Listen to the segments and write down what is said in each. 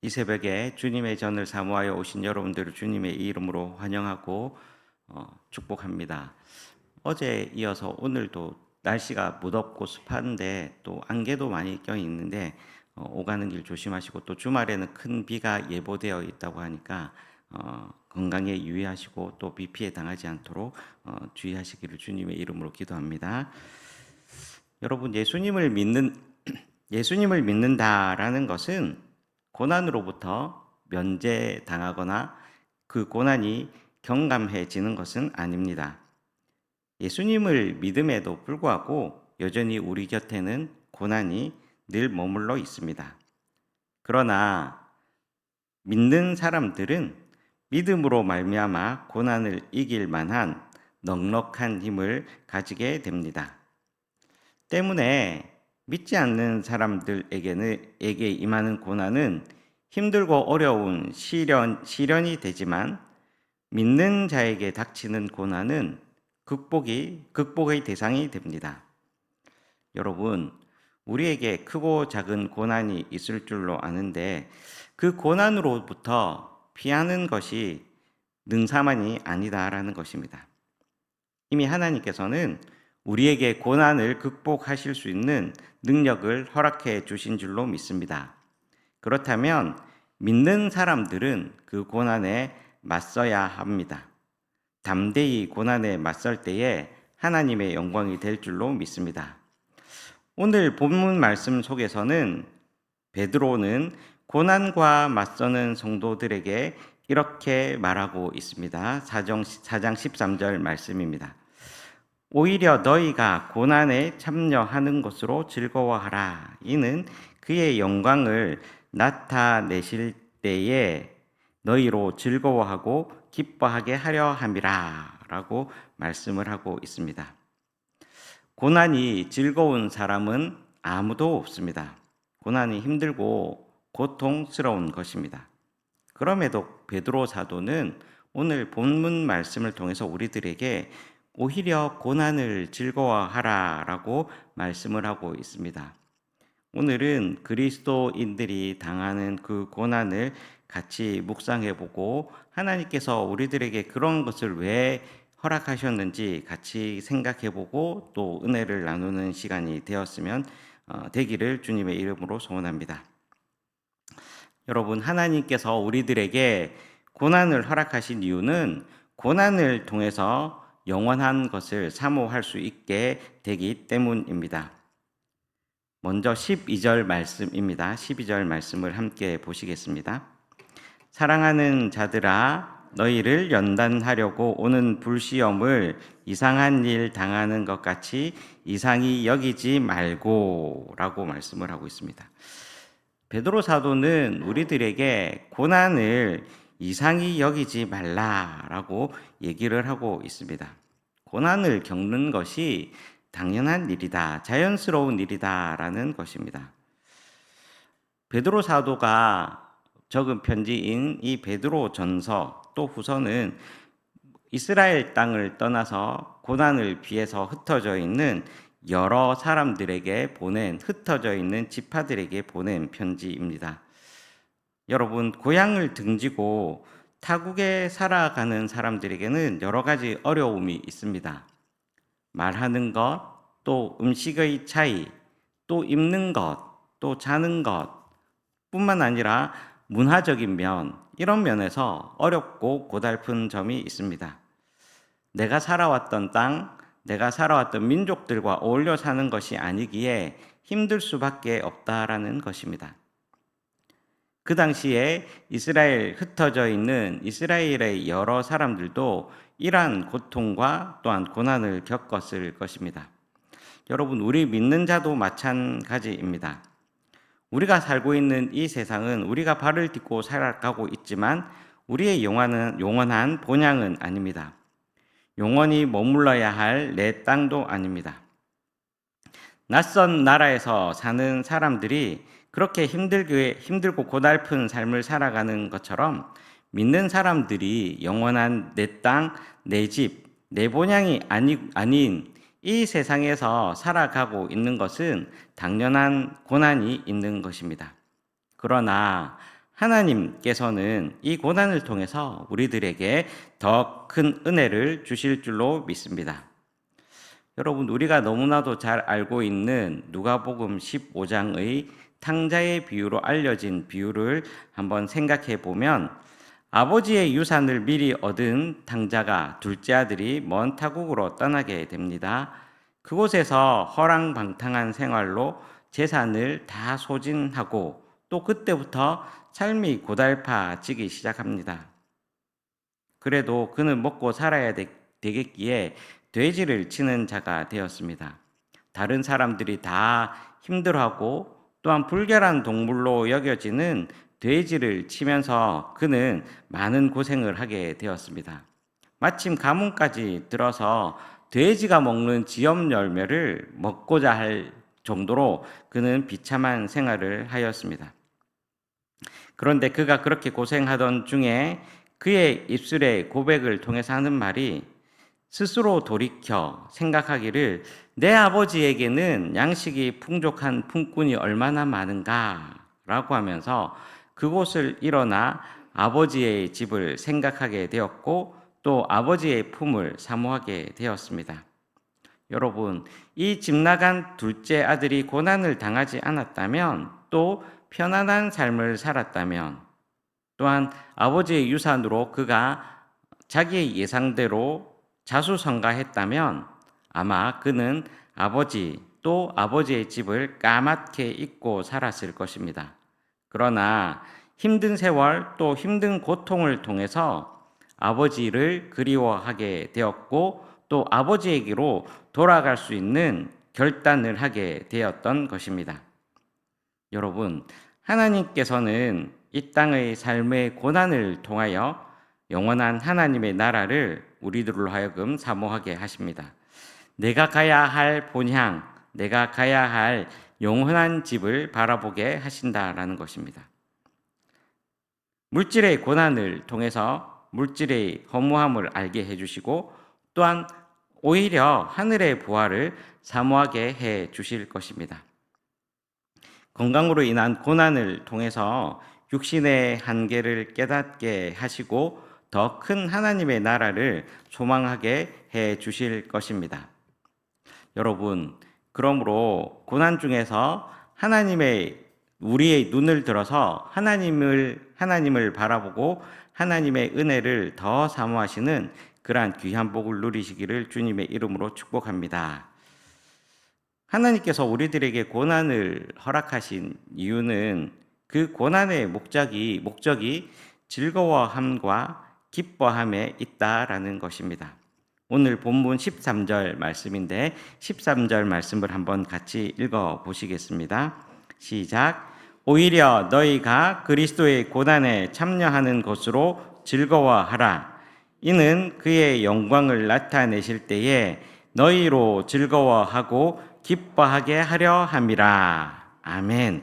이 새벽에 주님의 전을 사모하여 오신 여러분들을 주님의 이름으로 환영하고 축복합니다. 어제 이어서 오늘도 날씨가 무덥고 습한데 또 안개도 많이 껴 있는데 오가는 길 조심하시고, 또 주말에는 큰 비가 예보되어 있다고 하니까 건강에 유의하시고 또 비 피해 당하지 않도록 주의하시기를 주님의 이름으로 기도합니다. 여러분, 예수님을 믿는다라는 것은 고난으로부터 면제당하거나 그 고난이 경감해지는 것은 아닙니다. 예수님을 믿음에도 불구하고 여전히 우리 곁에는 고난이 늘 머물러 있습니다. 그러나 믿는 사람들은 믿음으로 말미암아 고난을 이길 만한 넉넉한 힘을 가지게 됩니다. 때문에 믿지 않는 사람들에게 임하는 고난은 힘들고 어려운 시련이 되지만, 믿는 자에게 닥치는 고난은 극복의 대상이 됩니다. 여러분, 우리에게 크고 작은 고난이 있을 줄로 아는데, 그 고난으로부터 피하는 것이 능사만이 아니다라는 것입니다. 이미 하나님께서는 우리에게 고난을 극복하실 수 있는 능력을 허락해 주신 줄로 믿습니다. 그렇다면 믿는 사람들은 그 고난에 맞서야 합니다. 담대히 고난에 맞설 때에 하나님의 영광이 될 줄로 믿습니다. 오늘 본문 말씀 속에서는 베드로는 고난과 맞서는 성도들에게 이렇게 말하고 있습니다. 4장 13절 말씀입니다. 오히려 너희가 고난에 참여하는 것으로 즐거워하라. 이는 그의 영광을 나타내실 때에 너희로 즐거워하고 기뻐하게 하려 함이라. 라고 말씀을 하고 있습니다. 고난이 즐거운 사람은 아무도 없습니다. 고난이 힘들고 고통스러운 것입니다. 그럼에도 베드로 사도는 오늘 본문 말씀을 통해서 우리들에게 오히려 고난을 즐거워하라라고 말씀을 하고 있습니다. 오늘은 그리스도인들이 당하는 그 고난을 같이 묵상해보고, 하나님께서 우리들에게 그런 것을 왜 허락하셨는지 같이 생각해보고 또 은혜를 나누는 시간이 되기를 주님의 이름으로 소원합니다. 여러분, 하나님께서 우리들에게 고난을 허락하신 이유는 고난을 통해서 영원한 것을 사모할 수 있게 되기 때문입니다. 먼저 12절 말씀입니다. 12절 말씀을 함께 보시겠습니다. 사랑하는 자들아, 너희를 연단하려고 오는 불시험을 이상한 일 당하는 것 같이 이상히 여기지 말고 라고 말씀을 하고 있습니다. 베드로 사도는 우리들에게 고난을 이상히 여기지 말라라고 얘기를 하고 있습니다. 고난을 겪는 것이 당연한 일이다, 자연스러운 일이다라는 것입니다. 베드로 사도가 적은 편지인 이 베드로 전서 또 후서는 이스라엘 땅을 떠나서 고난을 피해서 흩어져 있는 여러 사람들에게 흩어져 있는 지파들에게 보낸 편지입니다. 여러분, 고향을 등지고 타국에 살아가는 사람들에게는 여러 가지 어려움이 있습니다. 말하는 것, 또 음식의 차이, 또 입는 것, 또 자는 것 뿐만 아니라 문화적인 면, 이런 면에서 어렵고 고달픈 점이 있습니다. 내가 살아왔던 땅, 내가 살아왔던 민족들과 어울려 사는 것이 아니기에 힘들 수밖에 없다라는 것입니다. 그 당시에 흩어져 있는 이스라엘의 여러 사람들도 이러한 고통과 또한 고난을 겪었을 것입니다. 여러분, 우리 믿는 자도 마찬가지입니다. 우리가 살고 있는 이 세상은 우리가 발을 딛고 살아가고 있지만 우리의 영원한 본향은 아닙니다. 영원히 머물러야 할 내 땅도 아닙니다. 낯선 나라에서 사는 사람들이 그렇게 힘들고 고달픈 삶을 살아가는 것처럼 믿는 사람들이 영원한 내 땅, 내 집, 내 본향이 아닌 이 세상에서 살아가고 있는 것은 당연한 고난이 있는 것입니다. 그러나 하나님께서는 이 고난을 통해서 우리들에게 더 큰 은혜를 주실 줄로 믿습니다. 여러분, 우리가 너무나도 잘 알고 있는 누가복음 15장의 탕자의 비유로 알려진 비유를 한번 생각해 보면, 아버지의 유산을 미리 얻은 탕자가 둘째 아들이 먼 타국으로 떠나게 됩니다. 그곳에서 허랑방탕한 생활로 재산을 다 소진하고 또 그때부터 삶이 고달파지기 시작합니다. 그래도 그는 먹고 살아야 되겠기에 돼지를 치는 자가 되었습니다. 다른 사람들이 다 힘들어하고 또한 불결한 동물로 여겨지는 돼지를 치면서 그는 많은 고생을 하게 되었습니다. 마침 가문까지 들어서 돼지가 먹는 지엽 열매를 먹고자 할 정도로 그는 비참한 생활을 하였습니다. 그런데 그가 그렇게 고생하던 중에 그의 입술에 고백을 통해서 하는 말이, 스스로 돌이켜 생각하기를 내 아버지에게는 양식이 풍족한 품꾼이 얼마나 많은가 라고 하면서 그곳을 일어나 아버지의 집을 생각하게 되었고 또 아버지의 품을 사모하게 되었습니다. 여러분, 이 집 나간 둘째 아들이 고난을 당하지 않았다면, 또 편안한 삶을 살았다면, 또한 아버지의 유산으로 그가 자기의 예상대로 자수성가했다면 아마 그는 아버지 또 아버지의 집을 까맣게 잊고 살았을 것입니다. 그러나 힘든 세월 또 힘든 고통을 통해서 아버지를 그리워하게 되었고 또 아버지에게로 돌아갈 수 있는 결단을 하게 되었던 것입니다. 여러분, 하나님께서는 이 땅의 삶의 고난을 통하여 영원한 하나님의 나라를 우리들로 하여금 사모하게 하십니다. 내가 가야 할 본향, 내가 가야 할 영원한 집을 바라보게 하신다라는 것입니다. 물질의 고난을 통해서 물질의 허무함을 알게 해주시고 또한 오히려 하늘의 부활을 사모하게 해 주실 것입니다. 건강으로 인한 고난을 통해서 육신의 한계를 깨닫게 하시고 더 큰 하나님의 나라를 소망하게 해 주실 것입니다. 여러분, 그러므로 고난 중에서 우리의 눈을 들어서 하나님을 바라보고 하나님의 은혜를 더 사모하시는 그러한 귀한 복을 누리시기를 주님의 이름으로 축복합니다. 하나님께서 우리들에게 고난을 허락하신 이유는 그 고난의 목적이 즐거워함과 기뻐함에 있다라는 것입니다. 오늘 본문 13절 말씀인데 13절 말씀을 한번 같이 읽어 보시겠습니다. 시작. 오히려 너희가 그리스도의 고난에 참여하는 것으로 즐거워하라. 이는 그의 영광을 나타내실 때에 너희로 즐거워하고 기뻐하게 하려 함이라. 아멘.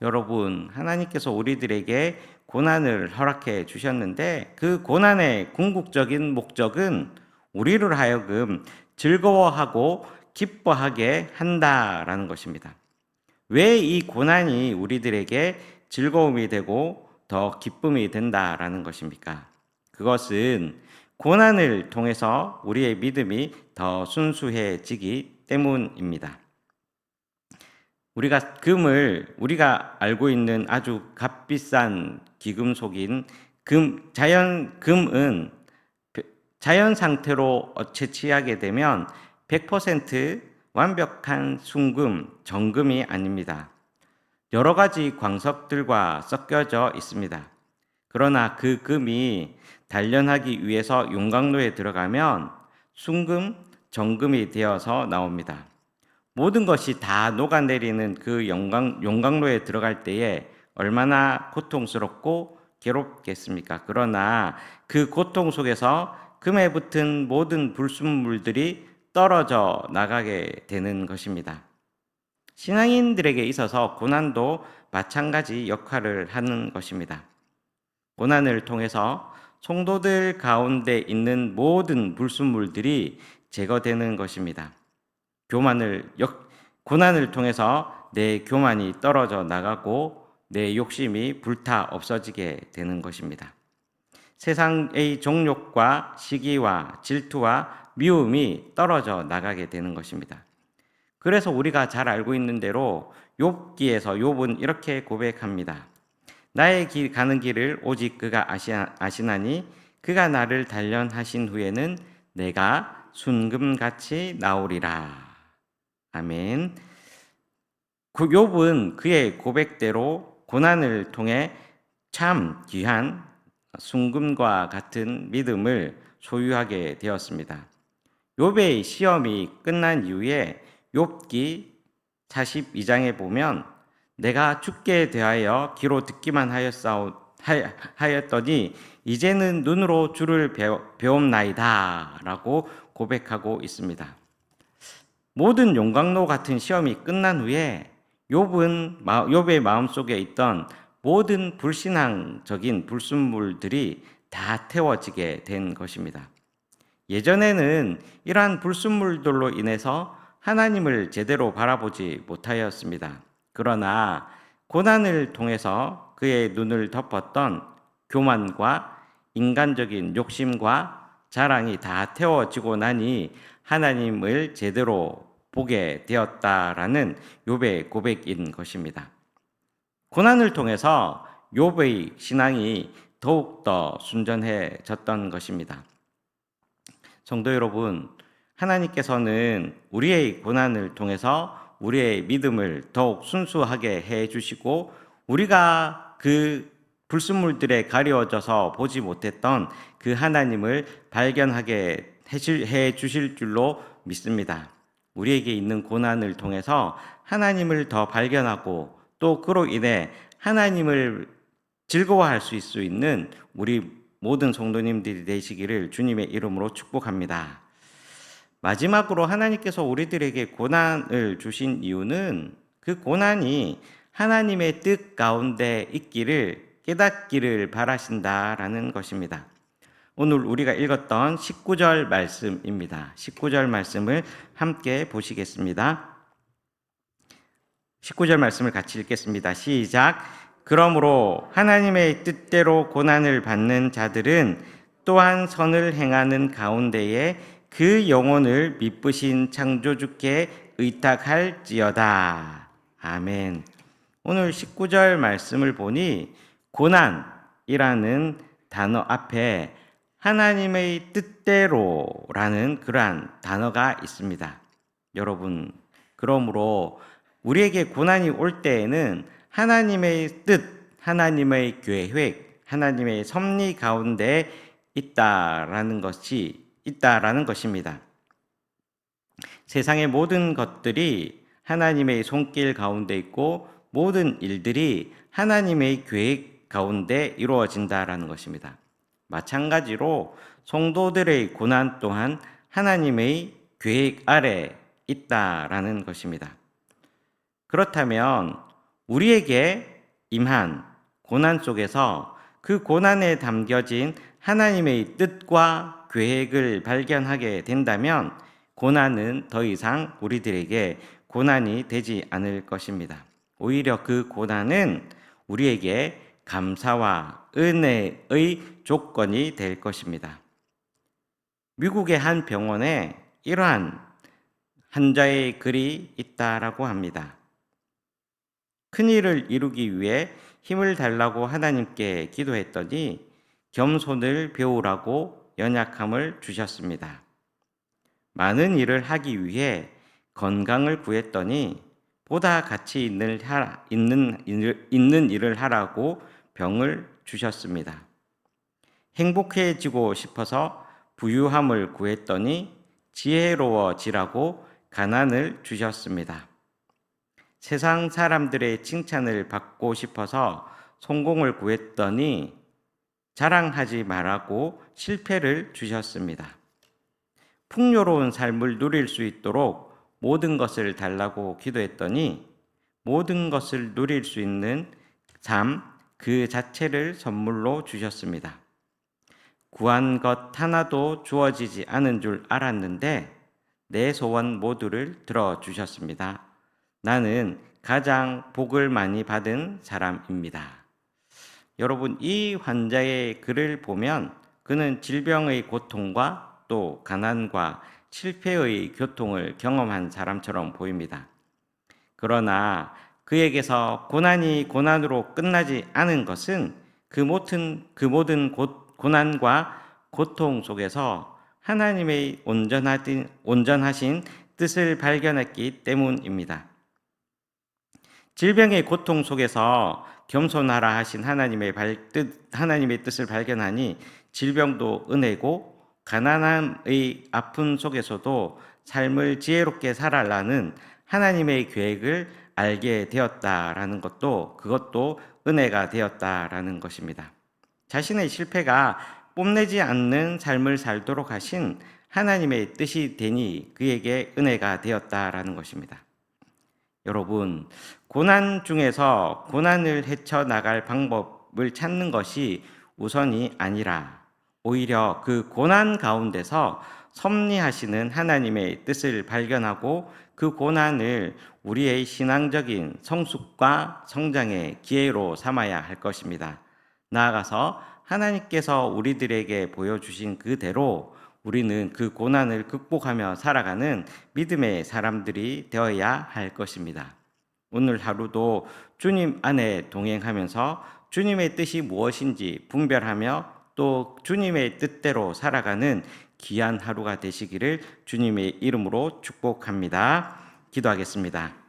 여러분, 하나님께서 우리들에게 고난을 허락해 주셨는데 그 고난의 궁극적인 목적은 우리를 하여금 즐거워하고 기뻐하게 한다라는 것입니다. 왜 이 고난이 우리들에게 즐거움이 되고 더 기쁨이 된다라는 것입니까? 그것은 고난을 통해서 우리의 믿음이 더 순수해지기 때문입니다. 우리가 알고 있는 아주 값비싼 기금속인 금은 자연 상태로 채취하게 되면 100% 완벽한 순금, 정금이 아닙니다. 여러 가지 광석들과 섞여져 있습니다. 그러나 그 금이 단련하기 위해서 용광로에 들어가면 순금, 정금이 되어서 나옵니다. 모든 것이 다 녹아내리는 그 용광로에 들어갈 때에 얼마나 고통스럽고 괴롭겠습니까? 그러나 그 고통 속에서 금에 붙은 모든 불순물들이 떨어져 나가게 되는 것입니다. 신앙인들에게 있어서 고난도 마찬가지 역할을 하는 것입니다. 고난을 통해서 성도들 가운데 있는 모든 불순물들이 제거되는 것입니다. 고난을 통해서 내 교만이 떨어져 나가고 내 욕심이 불타 없어지게 되는 것입니다. 세상의 정욕과 시기와 질투와 미움이 떨어져 나가게 되는 것입니다. 그래서 우리가 잘 알고 있는 대로 욥기에서 욥은 이렇게 고백합니다. 나의 가는 길을 오직 그가 아시나니 그가 나를 단련하신 후에는 내가 순금같이 나오리라. 아멘. 욥은 그의 고백대로 고난을 통해 참 귀한 순금과 같은 믿음을 소유하게 되었습니다. 욥의 시험이 끝난 이후에 욥기 42장에 보면 내가 죽게 대하여 귀로 듣기만 하였더니 이제는 눈으로 주를 배움나이다 라고 고백하고 있습니다. 모든 용광로 같은 시험이 끝난 후에 욥의 마음속에 있던 모든 불신앙적인 불순물들이 다 태워지게 된 것입니다. 예전에는 이러한 불순물들로 인해서 하나님을 제대로 바라보지 못하였습니다. 그러나 고난을 통해서 그의 눈을 덮었던 교만과 인간적인 욕심과 자랑이 다 태워지고 나니 하나님을 제대로 보게 되었다라는 욥의 고백인 것입니다. 고난을 통해서 욥의 신앙이 더욱더 순전해졌던 것입니다. 성도 여러분, 하나님께서는 우리의 고난을 통해서 우리의 믿음을 더욱 순수하게 해 주시고 우리가 그 불순물들에 가려져서 보지 못했던 그 하나님을 발견하게 해 주실 줄로 믿습니다. 우리에게 있는 고난을 통해서 하나님을 더 발견하고 또 그로 인해 하나님을 즐거워할 수 있는 우리 모든 성도님들이 되시기를 주님의 이름으로 축복합니다. 마지막으로 하나님께서 우리들에게 고난을 주신 이유는 그 고난이 하나님의 뜻 가운데 있기를 깨닫기를 바라신다라는 것입니다. 오늘 우리가 읽었던 19절 말씀입니다. 19절 말씀을 함께 보시겠습니다. 19절 말씀을 같이 읽겠습니다. 시작. 그러므로 하나님의 뜻대로 고난을 받는 자들은 또한 선을 행하는 가운데에 그 영혼을 미쁘신 창조주께 의탁할지어다. 아멘. 오늘 19절 말씀을 보니 고난이라는 단어 앞에 하나님의 뜻대로라는 그러한 단어가 있습니다. 여러분, 그러므로 우리에게 고난이 올 때에는 하나님의 뜻, 하나님의 계획, 하나님의 섭리 가운데 있다라는 것입니다. 세상의 모든 것들이 하나님의 손길 가운데 있고 모든 일들이 하나님의 계획 가운데 이루어진다라는 것입니다. 마찬가지로 성도들의 고난 또한 하나님의 계획 아래 있다라는 것입니다. 그렇다면 우리에게 임한 고난 속에서 그 고난에 담겨진 하나님의 뜻과 계획을 발견하게 된다면 고난은 더 이상 우리들에게 고난이 되지 않을 것입니다. 오히려 그 고난은 우리에게 감사와 은혜의 조건이 될 것입니다. 미국의 한 병원에 이러한 환자의 글이 있다라고 합니다. 큰일을 이루기 위해 힘을 달라고 하나님께 기도했더니 겸손을 배우라고 연약함을 주셨습니다. 많은 일을 하기 위해 건강을 구했더니 보다 가치 있는 일을 하라고 병을 주셨습니다. 행복해지고 싶어서 부유함을 구했더니 지혜로워지라고 가난을 주셨습니다. 세상 사람들의 칭찬을 받고 싶어서 성공을 구했더니 자랑하지 말라고 실패를 주셨습니다. 풍요로운 삶을 누릴 수 있도록 모든 것을 달라고 기도했더니 모든 것을 누릴 수 있는 삶 그 자체를 선물로 주셨습니다. 구한 것 하나도 주어지지 않은 줄 알았는데 내 소원 모두를 들어주셨습니다. 나는 가장 복을 많이 받은 사람입니다. 여러분, 이 환자의 글을 보면 그는 질병의 고통과 또 가난과 실패의 고통을 경험한 사람처럼 보입니다. 그러나 그에게서 고난이 고난으로 끝나지 않은 것은 그 모든 고난과 고통 속에서 하나님의 온전하신 뜻을 발견했기 때문입니다. 질병의 고통 속에서 겸손하라 하신 하나님의 뜻을 발견하니 질병도 은혜고 가난함의 아픔 속에서도 삶을 지혜롭게 살아라는 하나님의 계획을 알게 되었다라는 그것도 은혜가 되었다라는 것입니다. 자신의 실패가 뽐내지 않는 삶을 살도록 하신 하나님의 뜻이 되니 그에게 은혜가 되었다라는 것입니다. 여러분, 고난 중에서 고난을 헤쳐나갈 방법을 찾는 것이 우선이 아니라 오히려 그 고난 가운데서 섭리하시는 하나님의 뜻을 발견하고 그 고난을 우리의 신앙적인 성숙과 성장의 기회로 삼아야 할 것입니다. 나아가서 하나님께서 우리들에게 보여주신 그대로 우리는 그 고난을 극복하며 살아가는 믿음의 사람들이 되어야 할 것입니다. 오늘 하루도 주님 안에 동행하면서 주님의 뜻이 무엇인지 분별하며 또 주님의 뜻대로 살아가는 귀한 하루가 되시기를 주님의 이름으로 축복합니다. 기도하겠습니다.